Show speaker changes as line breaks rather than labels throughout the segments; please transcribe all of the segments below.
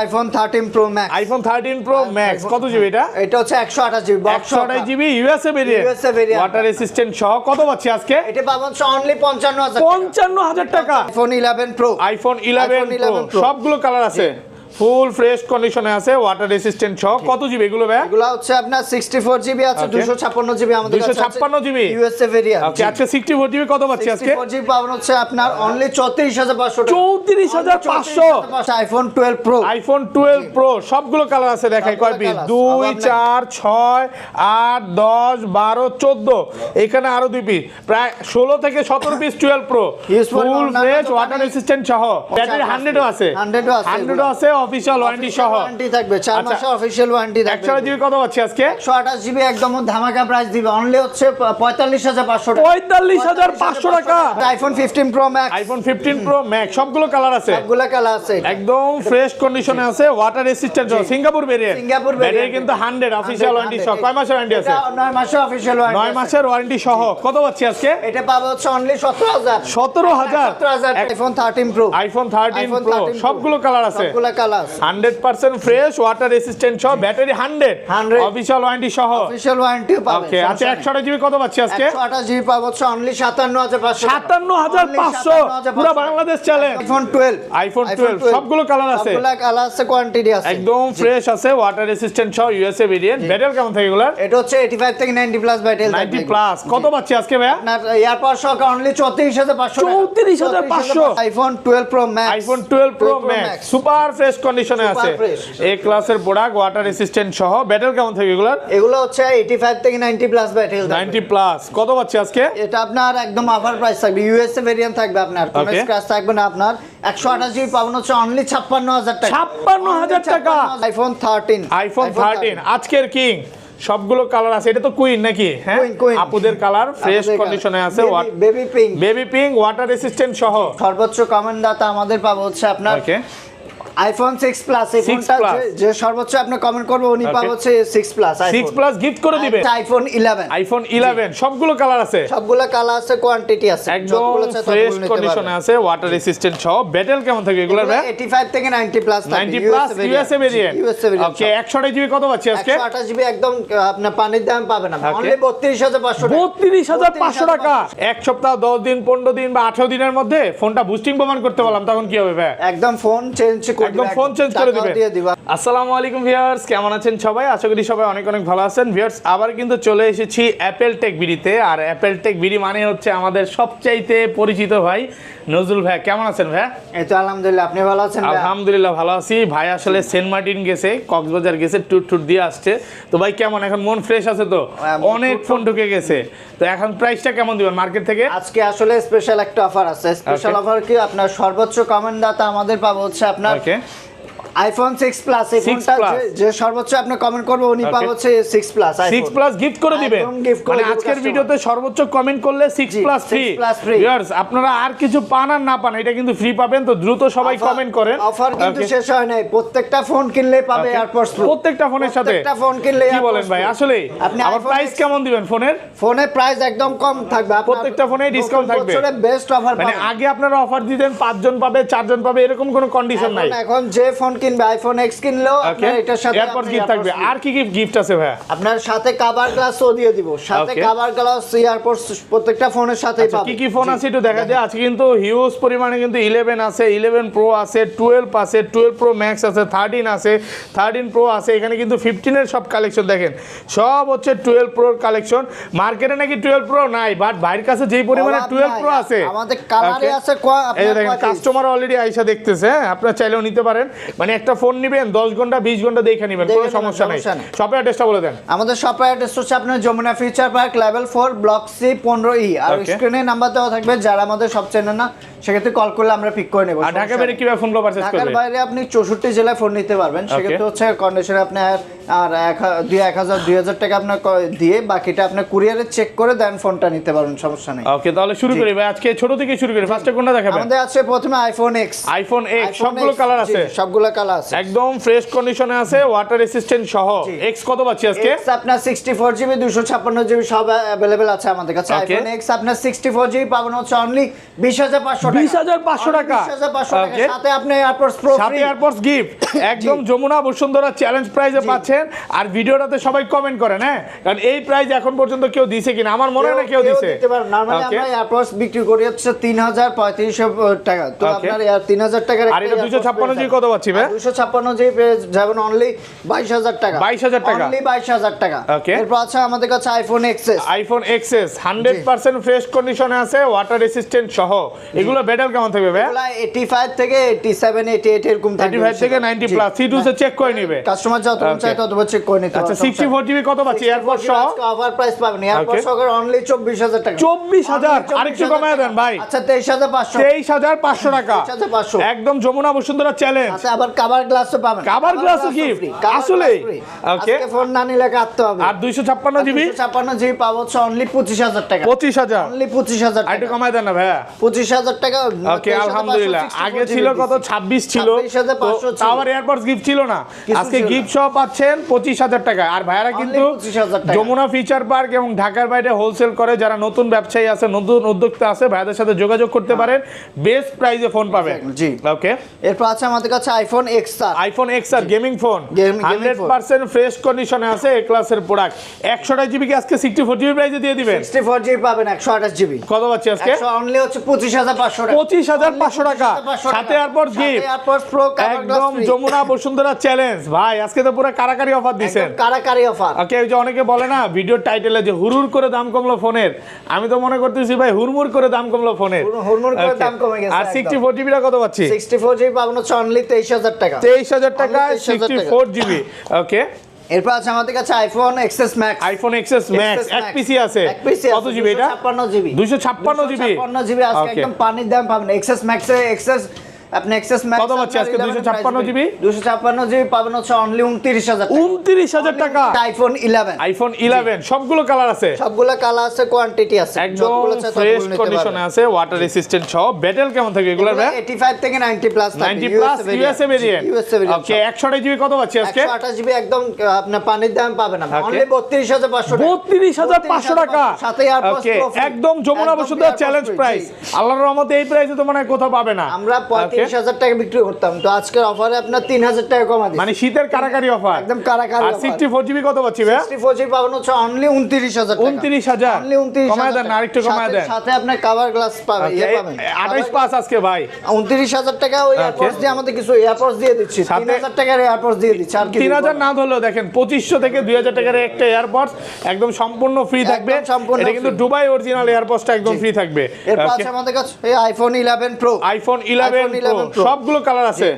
iPhone 13 Pro Max
iPhone 13 Pro Max কত GB এটা?
এটা হচ্ছে 128 GB
128 GB USA variant water resistant সহ কত পাচ্ছি আজকে?
এটা পাবেন অনলি 55000
55000 টাকা
iPhone 11 Pro
iPhone 11 Pro সবগুলো কালার আছে ফুল ফ্রেশ কন্ডিশনে আছে ওয়াটার রেসিস্ট্যান্ট সহ কত জিবি এগুলো ভাই?
এগুলো হচ্ছে আপনার 64 জিবি আছে 256 জিবি আমাদের কাছে আছে
256 জিবি
ইউএসএ ভেরিয়েন্ট
ওকে আজকে 64 জিবি কত পাচ্ছি আজকে?
64 জিবি পাবেন হচ্ছে আপনার অনলি 34500 টাকা
34500
iPhone 12 Pro
iPhone 12 Pro সবগুলো কালার আছে দেখাই কয় পিস 2 4 6 8 10 12 14 এখানে আরো দুই পিস প্রায় 16 থেকে 17 piece 12 Pro full fresh water resistant সহ ব্যাটারি 100 ও আছে
100 ও আছে
অফিশিয়াল ওয়ারেন্টি সহ
ওয়ারেন্টি থাকবে 4 মাসের অফিশিয়াল ওয়ারেন্টি থাকবে
128 জিবি কত পাচ্ছি আজকে?
128 জিবি একদম ধামাকা প্রাইস দিবে অনলি হচ্ছে 45500 টাকা
45500 টাকা
iPhone 15 Pro Max
iPhone 15 Pro Max সবগুলো কালার আছে
সবগুলো কালার আছে
একদম ফ্রেশ কন্ডিশনে আছে water resistant Singapore variant battery কিন্তু 100 অফিশিয়াল ওয়ারেন্টি সহ কয় মাসের ওয়ারেন্টি আছে?
9 মাসের অফিশিয়াল ওয়ারেন্টি
9 মাসের ওয়ারেন্টি সহ কত পাচ্ছি আজকে?
এটা পাবো হচ্ছে only
17000
iPhone 13 Pro
iPhone 13 Pro সবগুলো কালার আছে
সবগুলো কালার আছে
100% ফ্রেশ ওয়াটার রেসিস্ট্যান্ট সহ ব্যাটারি 100 অফিশিয়াল ওয়ারেন্টি সহ
অফিশিয়াল ওয়ারেন্টি পাবেন
ওকে আচ্ছা 128 জিবি কত পাচ্ছি আজকে?
128 জিবি পাবো হচ্ছে অনলি 57500
57500 পুরো বাংলাদেশ চলে
iPhone 12
সবগুলো কালার আছে
সবগুলো কালার আছে কোয়ান্টিটি আছে
একদম ফ্রেশ আছে ওয়াটার রেসিস্ট্যান্ট সহ ইউএসএ ভেরিয়েন্ট ব্যাটারি কেমন থাকে এগুলা?
এটা হচ্ছে 85 থেকে 90 প্লাস ব্যাটারি
90 প্লাস কত পাচ্ছি আজকে ভাই?
আপনার এয়ারপড সহ only 34500
34500
iPhone 12 Pro Max
iPhone 12 Pro Max super fresh কন্ডিশনে আছে এ ক্লাসের প্রোডাক্ট ওয়াটার রেসিস্ট্যান্ট সহ ব্যাটারি কেমন থাকে এগুলার?
এগুলো হচ্ছে 85 থেকে 90 প্লাস ব্যাটারি
90 প্লাস কত পাচ্ছি আজকে?
এটা আপনার একদম অফার প্রাইস থাকবে ইউএসএ ভেরিয়েন্ট থাকবে আপনার কোনো স্ক্র্যাচ থাকবে না আপনার 128 জিবি পাবেন হচ্ছে অনলি 56000 টাকা
56000 টাকা
iPhone 13
আজকের কিং সবগুলো কালার আছে এটা তো কুইন নাকি? হ্যাঁ আপুদের কালার ফ্রেশ কন্ডিশনে আছে বেবি পিঙ্ক ওয়াটার রেসিস্ট্যান্ট সহ
সর্বোচ্চ কমেন্ট দাতা আমাদের পাবো হচ্ছে আপনার
ওকে
iPhone 6 Plus এই ফোনটা যে সর্বোচ্চ আপনি কমেন্ট করবে উনি পাবে হচ্ছে 6 Plus
6 প্লাস গিফট করে দিবে
iPhone 11
সবগুলো কালার আছে
সবগুলো কালার আছে কোয়ান্টিটি আছে
একদম ফ্রেশ কন্ডিশনে আছে ওয়াটার রেসিস্ট্যান্ট সহ ব্যাটারি কেমন থাকে এগুলো ভাই?
85 থেকে 90 প্লাস
90 প্লাস ইউএসএ ভেরিয়েন্ট ওকে 128 জিবি কত পাচ্ছি আজকে?
128 জিবি একদম আপনি পানির দাম পাবেন না অনলি
32500 টাকা এক সপ্তাহ 10 দিন 15 দিন বা 18 দিনের মধ্যে ফোনটা বুস্টিং প্রমাণ করতে বললাম তখন কি হবে ভাই?
একদম ফোন চেঞ্জ
একদম ফোন চেঞ্জ করে দিবেন আসসালামু আলাইকুম ভিউয়ার্স কেমন আছেন সবাই আশা করি সবাই অনেক অনেক ভালো আছেন ভিউয়ার্স আবার কিন্তু চলে এসেছি অ্যাপেল টেক বিডিতে আর অ্যাপেল টেক বিডি মানে হচ্ছে আমাদের সবচাইতে পরিচিত ভাই নজরুল ভাই কেমন আছেন ভাই?
এই তো আলহামদুলিল্লাহ আপনি ভালো আছেন ভাই?
আলহামদুলিল্লাহ ভালো আছি ভাই আসলে সেন্ট মার্টিন গেছে কক্সবাজার গেছে ট্যুর দিয়ে আসছে তো ভাই কেমন এখন মন ফ্রেশ আছে তো? অনেক ফোন ঢুকে গেছে তো এখন প্রাইসটা কেমন দিবেন মার্কেট থেকে?
আজকে আসলে স্পেশাল একটা অফার আছে স্পেশাল অফার কি আপনার সর্বোচ্চ কমেন্ট দাতা আমাদের পাবো হচ্ছে আপনার iPhone 6 Plus এই ফোনটা যে সর্বোচ্চ আপনি কমেন্ট করবে উনি পাবে হচ্ছে 6 Plus
6 Plus গিফট করে দিবেন মানে আজকের ভিডিওতে সর্বোচ্চ কমেন্ট করলে 6 Plus ফ্রি ভিউয়ার্স আপনারা আর কিছু পান আর না পান এটা কিন্তু ফ্রি পাবেন তো দ্রুত সবাই কমেন্ট করেন
অফার কিন্তু শেষ হয় নাই প্রত্যেকটা ফোন কিনলে পাবে এয়ারপডস প্রো
প্রত্যেকটা ফোনের সাথে
প্রত্যেকটা ফোন কিনলে
কি বলেন ভাই আসলে
আপনি
আবার প্রাইস কেমন দিবেন ফোনের
প্রাইস একদম কম থাকবে
প্রত্যেকটা ফোনে ডিসকাউন্ট থাকবে
বছরের বেস্ট অফার
মানে আগে আপনারা অফার দিতেন 5 জন পাবে 4 জন পাবে এরকম কোনো কন্ডিশন নাই
এখন যে ফোন কিনবে আইফোন X কিনলেও আপনার এটার সাথে
এয়ারপড গিফট থাকবে আর কি গিফট আছে ভাই?
আপনার সাথে কভার গ্লাসও দিয়ে দিব সাথে কভার গ্লাস এয়ারপড প্রত্যেকটা ফোনের সাথেই পাবেন
কি ফোন আছে একটু দেখা যায় আজকে কিন্তু হিউজ পরিমাণে কিন্তু 11 আছে 11 Pro আছে 12 আছে 12 Pro Max আছে 13 আছে 13 Pro আছে এখানে কিন্তু 15 এর সব কালেকশন দেখেন সব হচ্ছে 12 Pro কালেকশন মার্কেটে নাকি 12 Pro নাই বাট ভাইয়ের কাছে যেই পরিমাণে 12 Pro আছে
আমাদের কালারে আছে
এই দেখেন কাস্টমার অলরেডি আইসা দেখতেছে আপনারা চাইলেও নিতে পারেন মানে একটা ফোন নেবেন 10 ঘন্টা 20 ঘন্টা দেখে নেবেন কোনো সমস্যা নাই শপের অ্যাড্রেসটা বলে দেন
আমাদের শপের অ্যাড্রেস হচ্ছে আপনার Jamuna Future Park level 4 block C 15E আর স্ক্রিনে নাম্বার দেওয়া থাকবে যারা আমাদের সব চেনেন না সেক্ষেত্রে কল করলে আমরা পিক করে নেব
আর ঢাকা বাইরে কিভাবে ফোন পারচেজ করবেন
ঢাকার বাইরে আপনি 64 জেলায় ফোন নিতে পারবেন সেক্ষেত্রে হচ্ছে কন্ডিশনে আপনি আর 2000 টাকা আপনার দিয়ে বাকিটা আপনি কুরিয়ারে চেক করে দেন ফোনটা নিতে পারবেন সমস্যা নেই
ওকে তাহলে শুরু করি ভাই আজকে ছোট থেকে শুরু করি ফার্স্টে কোনটা দেখাবেন
আমাদের আছে প্রথমে iPhone X
সবগুলো কালার আছে
সবগুলো কালার আছে
একদম ফ্রেশ কন্ডিশনে আছে ওয়াটার রেসিস্ট্যান্ট সহ X কত পাচ্ছি আজকে?
X আপনার 64GB 256GB সব अवेलेबल আছে আমাদের কাছে iPhone X আপনার 64GB পাবেন হচ্ছে অনলি 20500
20,500 টাকা
20,500 টাকা
Okay.
সাথে আপনি এয়ারপডস প্রো
সাথে এয়ারপডস গিফট একদম যমুনা বসুন্ধরা চ্যালেঞ্জ প্রাইজে পাচ্ছেন আর ভিডিওটাতে সবাই কমেন্ট করেন হ্যাঁ কারণ এই প্রাইজ এখন পর্যন্ত কেউ দিছে কিনা আমার মনে হয় না কেউ দিছে
নরমালি
Okay.
আমরা এয়ারপডস বিক্রি করি হচ্ছে 3,3500 টাকা তো
Okay.
আপনার 3,000 টাকার
আর এটা 256 জি কত পাচ্ছি ভাই
256 জি পেয়ে যাবেন অনলি 22,000 টাকা
22,000 টাকা
অনলি 22,000 টাকা
Okay.
এরপর আছে আমাদের কাছে iPhone XS
iPhone XS 100% fresh কন্ডিশনে আছে ওয়াটার রেসিস্ট্যান্ট সহ এগুলো ব্যাটারি কেমন থাকবে ভাই
এগুলা 85 থেকে 87 88 এরকম থাকে
85 থেকে 90 প্লাস C2 সে চেক করে নেবে
কাস্টমার যত
Okay.
চাই তত চেক করে নিতে
আচ্ছা 64 জিবি কত পাচ্ছি এয়ারপড সহ
অফার প্রাইস পাবেন এয়ারপড
Okay.
সহ অনলি 24,000 টাকা
24,000 আরেকটু কমায় দেন ভাই
আচ্ছা 23,500
23,500 টাকা
23,500
একদম যমুনা বসুন্ধরা চ্যালেঞ্জ
আচ্ছা আবার কভার গ্লাসও পাবেন
Cover glass ও gift? আসলেই? Okay.
আজকে ফোন না নিলে কাটতে হবে
আর 256 জিবি
256 জিবি পাবো হচ্ছে অনলি 25,000 টাকা
25,000
অনলি 25,000
আরেকটু
টাকা
কমায় দেন না ভাইয়া
25,000 টাকা
ওকে আলহামদুলিল্লাহ আগে ছিল কত 26 ছিল
23,500 ছিল।
টাওয়ার এয়ারপডস গিফট ছিল না
কিছু
আজকে
ছিল না।
গিফট সহ পাচ্ছেন 25,000 টাকা আর ভাইয়ারা কিন্তু
25,000 টাকা।
যমুনা ফিচার পার্ক এবং ঢাকার বাইরে হোলসেল করে যারা নতুন ব্যবসায়ী আছে নতুন উদ্যোক্তা আছে ভাইয়াদের সাথে যোগাযোগ করতে পারেন বেস্ট প্রাইসে ফোন পাবেন
জি।
ওকে
এরপর আছে আমাদের কাছে iPhone XR
iPhone XR gaming phone
Gaming phone।
100% fresh কন্ডিশনে আছে এ ক্লাসের প্রোডাক্ট 100 জিবি কি আজকে 64 জিবি প্রাইসে দিয়ে দিবেন
64 জিবি পাবেন 128 জিবি
কত পাচ্ছি আজকে
অনলি হচ্ছে 25,500 টাকা
25,500 টাকা সাথে AirPod gift
AirPods pro cover glass
একদম যমুনা বসুন্ধরা চ্যালেঞ্জ ভাই আজকে তো পুরো কারাকারি অফার দিছেন
কারাকারি অফার
ওকে ওই যে অনেকে বলে না ভিডিও টাইটেলে যে হুরহুর করে দাম কমলো ফোনের আমি তো মনে করতেছি ভাই হুড়মুড় করে দাম কমলো ফোনের
হুড়মুড় করে
Okay.
দাম কমে গেছে
আর
একদম।
64 জিবিটা কত পাচ্ছি
64 জিবি পাবেন হচ্ছে অনলি 23,000 টাকা
23,000 টাকা
Only 23,000 টাকা।
64 জিবি ওকে
এরপর আছে আমাদের কাছে iPhone XS max
iPhone XS max এক পিসি আছে কত জিবি এটা
256 জিবি
256 জিবি
256 জিবি আজকে
Okay.
একদম পানির দাম পাবেন এক্সএস ম্যাক্সে এক্সএস আপনি এক্সএস ম্যাক্স
কত পাচ্ছি আজকে 256 জিবি
256 জিবি পাবেন হচ্ছে অনলি 29,000 টাকা
29,000 টাকা
আইফোন 11
আইফোন 11 সবগুলো কালার আছে
সবগুলো কালার আছে কোয়ান্টিটি আছে
একদম
যতগুলো চাই
ফ্রেশ
ততগুলো নিতে
কন্ডিশনে
পারবেন।
আছে ওয়াটার রেসিস্ট্যান্ট সহ ব্যাটেল কেমন থাকে এগুলো
এগুলো 85 থেকে 90 plus
90 plus USA variant
USA variant
ওকে 100 জিবি কত পাচ্ছি আজকে
128 জিবি একদম আপনার পানির দাম পাবেন না
Okay.
অনলি 32,500 টাকা
32,500 টাকা
সাথে এয়ারপডস
ওকে
প্রো
একদম যমুনা
একদম
Bashundhara
AirPods
challenge
free,
price
জি।
আল্লাহর রহমতে এই প্রাইসে তো মনে হয় কোথাও পাবে না
আমরা
Okay.
35,000 টাকা বিক্রি করতাম তো আজকের অফারে আপনার 3,000 টাকা কমা দিচ্ছি
মানে শীতের কারাকারি অফার
একদম কারাকারি
আর
offer।
64 জিবি কত পাচ্ছি ভাই
64 জিবি পাবেন হচ্ছে অনলি 29,000 টাকা
29,000
অনলি 29,000
কমায় দেন না, আরেকটু কমায় দেন
সাথে আপনার কভার গ্লাস পাবেন ইয়ে
Okay,
পাবেন
28 পাস আজকে ভাই
29,000 টাকা ওই এয়ারপডস দিয়ে আমাদের কিছু এয়ারপডস দিয়ে দিচ্ছি
সাথে-
3,000 টাকার এয়ারপডস দিয়ে দিচ্ছি আর কি
3,000 না ধরলেও দেখেন 2500 থেকে 2,000 টাকার একটা এয়ারপডস একদম সম্পূর্ণ ফ্রি থাকবে
একদম সম্পূর্ণ
এটা কিন্তু
free।
দুবাই অরিজিনাল এয়ারপডসটা একদম ফ্রি থাকবে
এরপর আছে আমাদের কাছে এই iPhone 11 pro
iPhone 11
iPhone 11
pro
Pro।
সবগুলো কালার আছে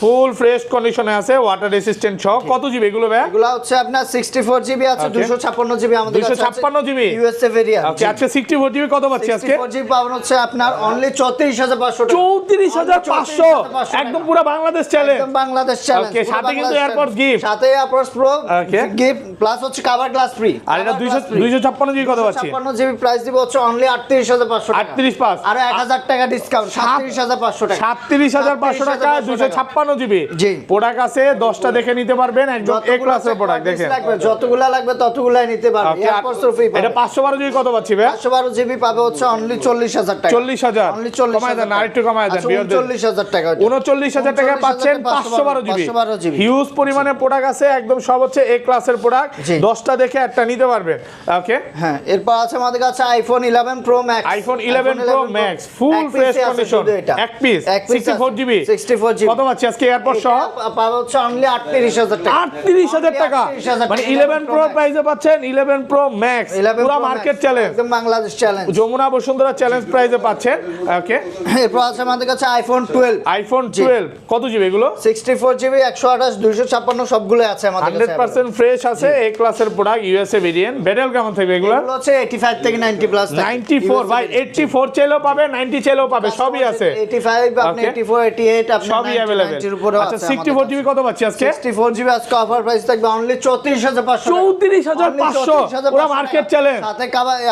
ফুল ফ্রেশ কন্ডিশনে আছে ওয়াটার রেসিস্ট্যান্ট সহ কত জিবি এগুলো ভাই
এগুলো হচ্ছে আপনার 64 জিবি আছে
Okay.
256 জিবি আমাদের কাছে
256 জিবি?
ইউএসএ ভেরিয়েন্ট
ওকে আজকে 64 জিবি কত পাচ্ছি আজকে
64 জিবি পাবেন হচ্ছে আপনার অনলি 34,500 টাকা
34,500 একদম পুরো বাংলাদেশ চ্যালেঞ্জ
একদম বাংলাদেশ চ্যালেঞ্জ
Okay, সাথে কিন্তু AirPods gift।
সাথে AirPods pro
Okay.
Gift plus হচ্ছে কভার গ্লাস ফ্রি
আর এটা 256 জিবি কত পাচ্ছি
56 জিবি প্রাইস দিব হচ্ছে অনলি 38,500 টাকা
38 পাস
আর 1000 টাকা ডিসকাউন্ট 37,500 টাকা
37,500 টাকা 256 জিবি
জি।
প্রোডাক্ট আছে 10টা দেখে নিতে পারবেন একদম এ ক্লাসের প্রোডাক্ট দেখেন
যতগুলা লাগবে ততগুলাই নিতে পারবে
Okay, আর
এয়ারপডস ফ্রি
এটা 512 জিবি কত পাচ্ছি ভাই
512 জিবি পাবে হচ্ছে অনলি 40,000 টাকা
40,000
অনলি 40,000
কমায় দেন আরেকটু কমায় দেন বিয়ারদের
39,000 টাকা
39,000 টাকা পাচ্ছেন 512 জিবি
512 জিবি
হিউজ পরিমাণে প্রোডাক্ট আছে একদম সব হচ্ছে এ ক্লাসের প্রোডাক্ট
জি।
10টা দেখে একটা নিতে পারবেন ওকে
হ্যাঁ এরপর আছে আমাদের কাছে iPhone 11 pro max
iPhone 11 pro max full fresh condition এক পিস 64 জিবি
64 জিবি
কত পাচ্ছি আজকে এয়ারপড সহ
পাবে হচ্ছে অনলি 38,000 টাকা
38,000 টাকা
38,000
মানে
টাকা,
11 প্রো
Max।
প্রাইসে পাচ্ছেন 11 প্রো ম্যাক্স
11
পুরো
Pro Max,
মার্কেট চ্যালেঞ্জ
একদম বাংলাদেশ চ্যালেঞ্জ
যমুনা বসুন্ধরা চ্যালেঞ্জ প্রাইসে পাচ্ছেন ওকে
এরপর আছে আমাদের কাছে আইফোন 12
আইফোন 12 কত জিবি এগুলো
64 জিবি 128 256 সবগুলো আছে আমাদের কাছে
100% ফ্রেশ আছে এ ক্লাসের প্রোডাক্ট ইউএসএ ভেরিয়েন্ট ব্যাটেল কেমন থাকবে এগুলো
এগুলো হচ্ছে 85 থেকে 90 প্লাস
94 ভাই 84 চাইলেও পাবে 90 চাইলেও পাবে সবই আছে
85 আপনি
Okay.
84 88 আপনি
সবই
90,
available।
এটির উপরে
আচ্ছা 64 জিবি কত পাচ্ছি আজকে
64 জিবি আজকে অফার প্রাইস থাকবে অনলি 34500
34500 পুরো মার্কেট চ্যালেঞ্জ
সাথে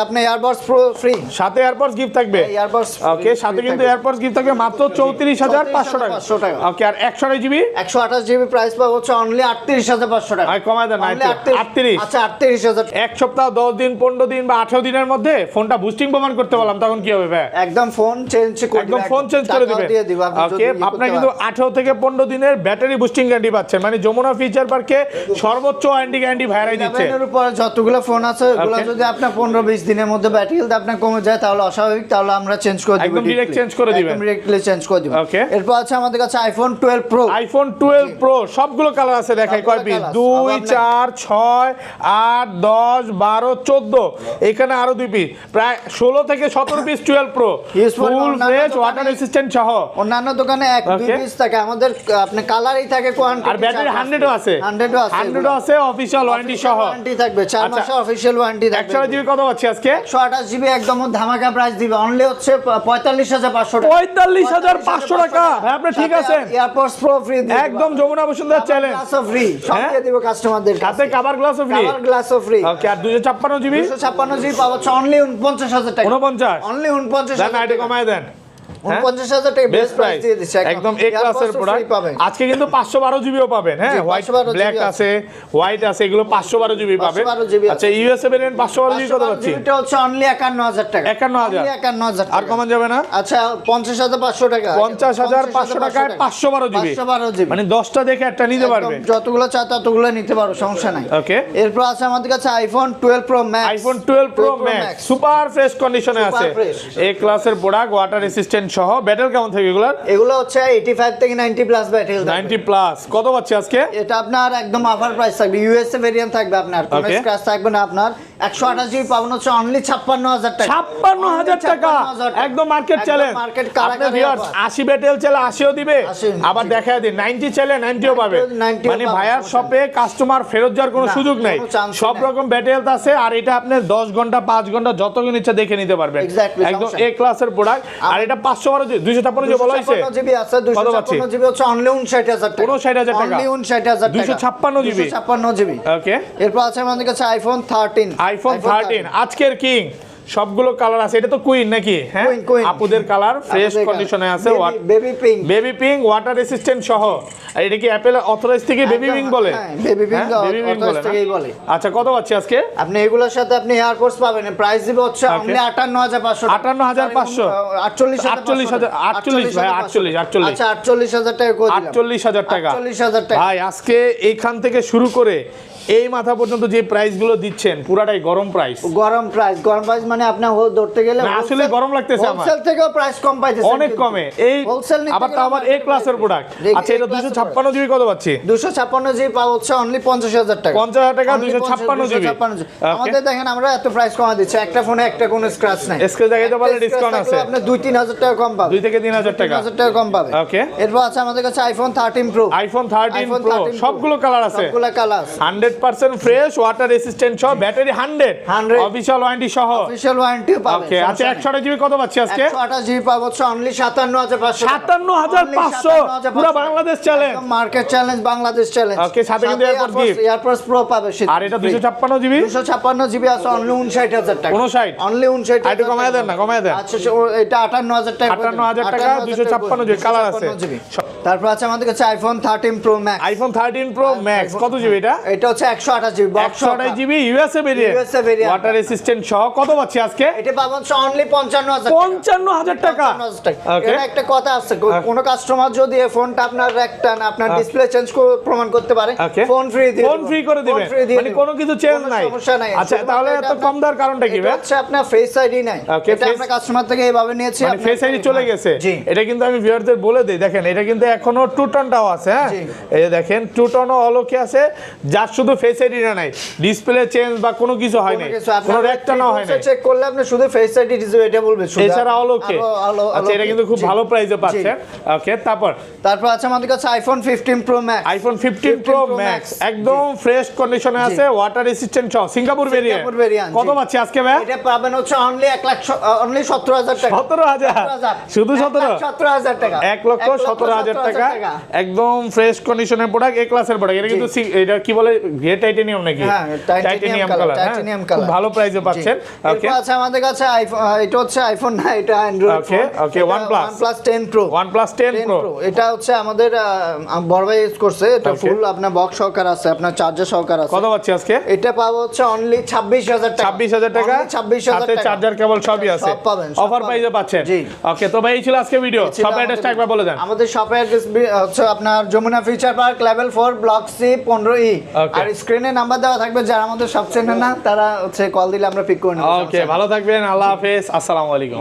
আপনি এয়ারবাডস প্রো ফ্রি
সাথে এয়ারপডস গিফট থাকবে
এয়ারবাডস
ওকে সাথে কিন্তু এয়ারপডস গিফট থাকবে মাত্র 34500 টাকা ওকে আর 128 জিবি
128 জিবি প্রাইস পাবো হচ্ছে অনলি 38500 টাকা
আর কমায় দেন 38
আচ্ছা 38000
এক সপ্তাহ 10 দিন 15 দিন বা 18 দিনের মধ্যে ফোনটা বুস্টিং প্রমাণ করতে বললাম তখন কি হবে ভাই
একদম ফোন চেঞ্জ করে
একদম ফোন চেঞ্জ করে দিবেন ওকে আপনি কিন্তু 18 থেকে 15 দিনের ব্যাটারি বুস্টিং গ্যারান্টি পাচ্ছেন মানে যমুনা ফিচার পার্কে সর্বোচ্চ গ্যারান্টি ভাইরাই দিচ্ছে
এর উপর যতগুলো ফোন আছে ওগুলো যদি আপনার 15-20 দিনের মধ্যে ব্যাটারি হেলথ আপনার কমে যায় তাহলে অস্বাভাবিক তাহলে আমরা চেঞ্জ করে দিব
একদম ডাইরেক্ট চেঞ্জ করে দিবেন
একদম ডাইরেক্টলি চেঞ্জ করে দিব
ওকে
এরপর আছে আমাদের কাছে আইফোন 12 প্রো
আইফোন 12 প্রো সবগুলো কালার আছে দেখাই কয় পিস 2 4 6 8 10 12 14 এখানে আরো দুই পিস প্রায় 16 থেকে 17 piece 12 pro full fresh water resistant সহ
অন্যান্য দোকানে এক দুই পিস থাকে আমাদের আপনি কালারই থাকে কোয়ান্টিটি
আর ব্যাটারি 100 ও আছে
100 ও আছে
অফিশিয়াল ওয়ারেন্টি সহ
ওয়ারেন্টি থাকবে 4 মাসের অফিশিয়াল ওয়ারেন্টি থাকবে
128 জিবি কত পাচ্ছি আজকে
128 জিবি একদম ধামাকা প্রাইস দিবে অনলি হচ্ছে 45500 টাকা
45500 টাকা ভাই আপনি ঠিক আছেন
এয়ারপডস প্রো ফ্রি
একদম Jamuna Bashundhara challenge
glass of free সব দিয়ে দিব কাস্টমারদের
সাথে কভার গ্লাসও ফ্রি
কভার গ্লাসও ফ্রি
ওকে আর 256 জিবি
256 জিবি পাবো অনলি 49000 টাকা
49
অনলি 49000
দেন আইডি কমায় দেন
49000 টাকা বেস্ট প্রাইস দিয়ে দিচ্ছি
একদম এ ক্লাসের প্রোডাক্ট আজকে কিন্তু 512 জিবিও পাবেন হ্যাঁ হোয়াইট ব্ল্যাক আছে হোয়াইট আছে এগুলো 512 জিবি পাবেন আচ্ছা ইউএসএ ভেরিয়েন্ট 512 জিবি কত পাচ্ছি
এটা হচ্ছে অনলি 51000 টাকা
51000 আর কমান যাবে না
আচ্ছা 50500 টাকা
50500 টাকায় 512 জিবি
512 জিবি
মানে 10টা দেখে একটা নিতে পারবে
যতগুলো চাই ততগুলো নিতে পারো সমস্যা নাই
ওকে
এরপর আছে আমাদের কাছে iPhone 12 pro max
iPhone 12 pro max super fresh কন্ডিশনে আছে এ ক্লাসের প্রোডাক্ট ওয়াটার রেসিস্ট্যান্ট সহ ব্যাটারি কেমন থাকে
এগুলো হচ্ছে 85 থেকে 90 প্লাস ব্যাটারি
90 প্লাস কত পাচ্ছি আজকে
এটা আপনার একদম অফার প্রাইস থাকবে ইউএসএ ভেরিয়েন্ট থাকবে আপনার কোনো স্ক্র্যাচ থাকবে না আপনার 128 জিবি পাবেন হচ্ছে অনলি 56000 টাকা
56000 টাকা একদম মার্কেট চ্যালেঞ্জ
মার্কেট
আপনি ভিউয়ার্স 80 ব্যাটারি চাইলে 80ও দিবে আবার দেখায় দিন 90 চাইলে 90ও পাবে মানে ভাইয়ার শপে কাস্টমার ফেরত যাওয়ার কোনো সুযোগ নাই সব রকম ব্যাটারি হেলথ আছে আর এটা আপনি 10 ঘন্টা 5 ঘন্টা যতক্ষণ ইচ্ছা দেখে নিতে পারবেন একদম এ ক্লাসের প্রোডাক্ট আর এটা 512 256 জিবি বলা হয়েছে
256 জিবি আছে 256 জিবি হচ্ছে অনলি 59000 টাকা
59000 টাকা
অনলি 59000 টাকা
256 জিবি
256 জিবি
ওকে
এরপর আছে আমাদের কাছে আইফোন 13
আইফোন 13 আজকের কিং সবগুলো কালার আছে এটা তো কুইন নাকি হ্যাঁ আপুদের কালার ফ্রেশ কন্ডিশনে আছে বেবি পিঙ্ক ওয়াটার রেসিস্ট্যান্ট সহ আর এটা কি অ্যাপল অথরাইজ থেকে বেবি পিঙ্ক বলে
বেবি পিঙ্ক অথরাইজ থেকেই বলে
আচ্ছা কত পাচ্ছি আজকে
আপনি এগুলোর সাথে আপনি এয়ারপোর্টস পাবেন প্রাইস দিবে হচ্ছে অনলি 58500
58500 48 ভাই 48
আচ্ছা 48000 টাকা করে দিলাম
48000 টাকা
48000 টাকা
ভাই আজকে এইখান থেকে শুরু করে এই মাথা পর্যন্ত যে প্রাইস গুলো দিচ্ছেন পুরাটাই গরম প্রাইস
মানে আপনি ধরতে গেলে
আসলে গরম লাগতেছে আমার
হোলসেল থেকেও প্রাইস কম পাইতেছেন
অনেক কমে এই আবার তো আবার এ ক্লাসের প্রোডাক্ট আচ্ছা এটা 256 জিবি কত পাচ্ছি
256 জিবি পাবো হচ্ছে অনলি 50000 টাকা
50000 টাকা 256 জিবি
আমাদের দেখেন আমরা এত প্রাইস কমা দিচ্ছি একটা ফোনে একটা কোনো স্ক্র্যাচ নাই
স্ক্র্যাচ জায়গাতে বলে ডিসকাউন্ট আছে
আপনি 2-3000 টাকা কম পাবেন
2 থেকে 3000 টাকা
3000 টাকা কম পাবেন
ওকে
এরপর আছে আমাদের কাছে আইফোন 13 প্রো
আইফোন 13 প্রো সবগুলো কালার আছে 100% ফ্রেশ ওয়াটার রেসিস্ট্যান্ট সহ ব্যাটারি 100 অফিশিয়াল ওয়ারেন্টি সহ
অফিশিয়াল ওয়ারেন্টি পাবেন
ওকে আচ্ছা 128 জিবি কত পাচ্ছি আজকে
128 জিবি পাবো হচ্ছে অনলি 57500
57500 পুরো Bangladesh challenge
market challenge Bangladesh challenge
okay সাথে কিন্তু
এয়ারপোর্টস প্রো পাবে
আর এটা 256 জিবি
256 জিবি আছে অনলি 59000 টাকা
59
অনলি 59
একটু কমায় দেন না কমায় দেন
আচ্ছা এটা 58000 টাকা
58000 টাকা 256 জিবি কালার আছে
তারপর আছে আমাদের কাছে iPhone 13 pro max
iPhone 13 pro max কত জিবি এটা
এটা হচ্ছে 128 GB
128 GB USA variant water resistant সহ কত পাচ্ছি আজকে
এটা পাবেন অনলি 55000
টাকা
এটা একটা কথা আছে কোন কাস্টমার যদি এই ফোনটা আপনার একটা না আপনার ডিসপ্লে চেঞ্জ প্রমাণ করতে পারে ফোন ফ্রি দিবেন
ফোন ফ্রি করে দিবেন মানে কোনো কিছু চেঞ্জ নাই
সমস্যা নাই
আচ্ছা তাহলে এত কম দেওয়ার কারণটা কি ভাই
আচ্ছা আপনার ফেস আইডি নাই এটা আমরা কাস্টমার থেকে এইভাবে নিয়েছি
মানে ফেস আইডি চলে গেছে এটা কিন্তু আমি ভিউয়ারদের বলে দেই দেখেন এটা কিন্তু এখনো টু টোনটাও আছে হ্যাঁ এই যে দেখেন টু টোনও অলকে আছে যার শুধু ফেস আইডি না নাই ডিসপ্লে চেঞ্জ বা কোনো কিছু হয় নাই কোনো রেকটা না হয় নাই
চেক করলে আপনি শুধু ফেস আইডি ডিসপ্লে এটা বলবে শুধু
এছাড়া অলকে আচ্ছা এটা কিন্তু খুব ভালো প্রাইসে পাচ্ছেন ওকে তারপর
আছে আমাদের কাছে iPhone 15 pro max
iPhone 15 pro max একদম ফ্রেশ কন্ডিশনে আছে ওয়াটার রেসিস্ট্যান্ট সহ সিঙ্গাপুর ভেরিয়েন্ট কত পাচ্ছি আজকে ভাই
এটা পাবেন হচ্ছে অনলি 1 লাখ অনলি 17000 টাকা
17000 শুধু 17000
টাকা
1,17,000 টাকা একদম ফ্রেশ কন্ডিশনের প্রোডাক্ট, এ ক্লাসের প্রোডাক্ট। এটা কিন্তু এটা কি বলে গ্রে টাইটেনিয়াম নাকি?
হ্যাঁ, টাইটেনিয়াম কালার, টাইটেনিয়াম কালার।
ভালো প্রাইসে পাচ্ছেন। ওকে,
এরপর আছে আমাদের কাছে আইফোন, এটা হচ্ছে আইফোন না, এটা অ্যান্ড্রয়েড
ওকে ওকে, OnePlus
10 Pro,
OnePlus 10 Pro।
এটা হচ্ছে আমাদের বড় ভাই ইউজ করছে, এটা ফুল আপনার বক্স সহকার আছে, আপনার চার্জার সহকার আছে।
কত পাচ্ছি আজকে?
এটা পাবো হচ্ছে অনলি 26000 টাকা।
26000 টাকা,
26000
সাথে
টাকা,
চার্জার কেবল সবই আছে,
সব পাবেন,
অফার প্রাইসে পাচ্ছেন।
জি।
ওকে, তো ভাই এই ছিল আজকে ভিডিও। শপ অ্যাড্রেসটা একবার বলে দেন।
আমাদের শপের অ্যাড্রেস হচ্ছে আপনার Jamuna Future Park level 4 block C 15E। আর স্ক্রিনে নাম্বার দেওয়া থাকবে, যারা আমাদের সব চেনে না তারা হচ্ছে কল দিলে আমরা পিক করে নেব।
ওকে, ভালো থাকবেন, আল্লাহ হাফেজ, আসসালামু আলাইকুম।